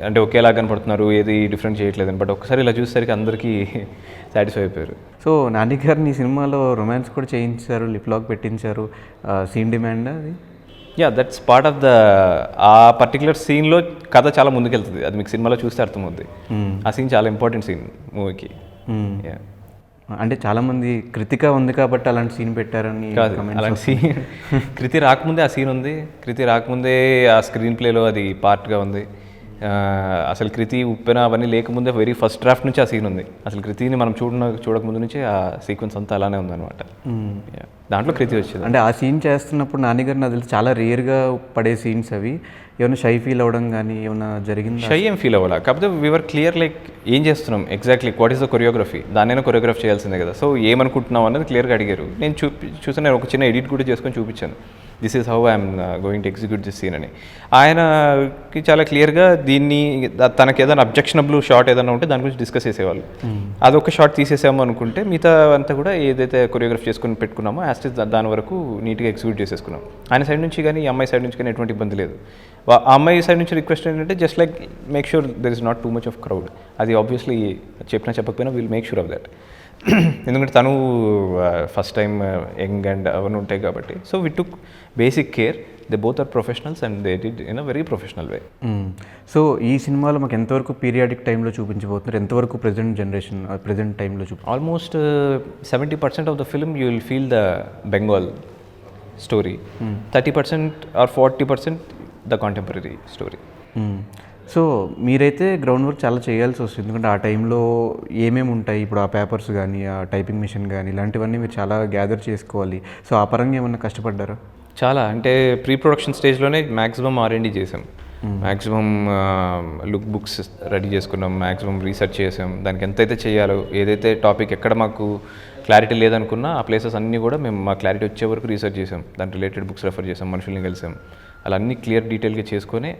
అంటే ఒకేలా కనపడుతున్నారు, ఏది డిఫరెంట్ చేయట్లేదని. బట్ ఒకసారి ఇలా చూసేసరికి అందరికీ సాటిస్ఫై అయిపోయారు. సో నాని గారిని ఈ సినిమాలో రొమాన్స్ కూడా చేయించారు, లిప్ లాక్ పెట్టించారు, సీన్ డిమాండ్ అది. Yeah, that's part of the ఆ పర్టికులర్ సీన్లో కథ చాలా ముందుకెళ్తుంది. అది మీకు సినిమాలో చూస్తే అర్థమవుద్ది. ఆ సీన్ చాలా ఇంపార్టెంట్ సీన్ మూవీకి. అంటే చాలామంది కృతిక ఉంది కాబట్టి అలాంటి సీన్ పెట్టారని. కాదు, అలాంటి సీన్ కృతి రాకముందే ఆ సీన్ ఉంది. కృతి రాకముందే ఆ స్క్రీన్ ప్లేలో అది పార్ట్గా ఉంది. అసలు కృతి ఉప్పెన అవన్నీ లేకముందే వెరీ ఫస్ట్ డ్రాఫ్ట్ నుంచి ఆ సీన్ ఉంది. అసలు కృతిని మనం చూడకముందు నుంచి ఆ సీక్వెన్స్ అంతా అలానే ఉందన్నమాట. దాంట్లో కృతి వచ్చింది. అంటే ఆ సీన్ చేస్తున్నప్పుడు నాన్నగారు నాకు తెలిసి చాలా రేర్గా పడే సీన్స్ అవి. ఏమైనా షై ఫీల్ అవ్వడం కానీ ఏమైనా జరిగింది? షై ఏం ఫీల్ అవ్వాలా, కాకపోతే వీఆర్ క్లియర్ లైక్ ఏం చేస్తున్నాం exactly, what is the choreography, దాన్నైనా కొరియోగ్రాఫ్ చేయాల్సిందే కదా. సో ఏమనుకుంటున్నాం అన్నది క్లియర్గా అడిగారు. నేను చూసాను, ఒక చిన్న ఎడిట్ కూడా చేసుకొని చూపించాను. This is how I'm going to execute this scene అని. ఆయనకి చాలా క్లియర్గా దీన్ని తనకి ఏదైనా అబ్జెక్షనబుల్ షాట్ ఏదైనా ఉంటే దాని గురించి డిస్కస్ చేసేవాళ్ళు. అదొక షాట్ తీసేసాము అనుకుంటే మిగతా అంతా కూడా ఏదైతే కొరియోగ్రాఫ్ చేసుకుని పెట్టుకున్నామో యాస్టిస్ దాని వరకు నీట్గా ఎగ్జిక్యూట్ చేసేసుకున్నాం. ఆయన సైడ్ నుంచి కానీ ఈ అమ్మాయి సైడ్ నుంచి కానీ ఎటువంటి ఇబ్బంది లేదు. ఆ అమ్మాయి సైడ్ నుంచి రిక్వెస్ట్ ఏంటంటే just like make sure there is not too much of crowd. అది ఆబ్వియస్లీ చెప్పకపోయినా will make sure of that. ఎందుకంటే తను ఫస్ట్ టైం యంగ్ అండ్ అవన్నీ ఉంటాయి కాబట్టి. So we took basic care. They both are professionals and they did in a very professional way. So ఈ సినిమాలో మాకు ఎంతవరకు పీరియాడిక్ టైంలో చూపించబోతున్నారు, ఎంతవరకు ప్రజెంట్ టైంలో almost 70% of the film you will feel the Bengal story, 30% or 40% the contemporary story. So మీరైతే ground work చాలా చేయాల్సి వస్తుంది, ఎందుకంటే ఆ టైంలో ఏమేమి ఉంటాయి, ఇప్పుడు ఆ పేపర్స్ కానీ ఆ టైపింగ్ మిషన్ కానీ ఇలాంటివన్నీ మీరు చాలా గ్యాదర్ చేసుకోవాలి. సో ఆ పరంగా ఏమన్నా కష్టపడ్డారా? చాలా, అంటే ప్రీ ప్రొడక్షన్ స్టేజ్లోనే మ్యాక్సిమం R&D చేసాం. మ్యాక్సిమం లుక్ బుక్స్ రెడీ చేసుకున్నాం, మ్యాక్సిమం రీసెర్చ్ చేసాం. దానికి ఎంతైతే చేయాలో, ఏదైతే టాపిక్ ఎక్కడ మాకు క్లారిటీ లేదనుకున్నా ఆ ప్లేసెస్ అన్నీ కూడా మేము మా క్లారిటీ వచ్చే వరకు రీసెర్చ్ చేసాం. దాని రిలేటెడ్ బుక్స్ రెఫర్ చేసాం, మనుషుల్ని కలిసాం. అలా అన్నీ క్లియర్ డీటెయిల్గా చేసుకొని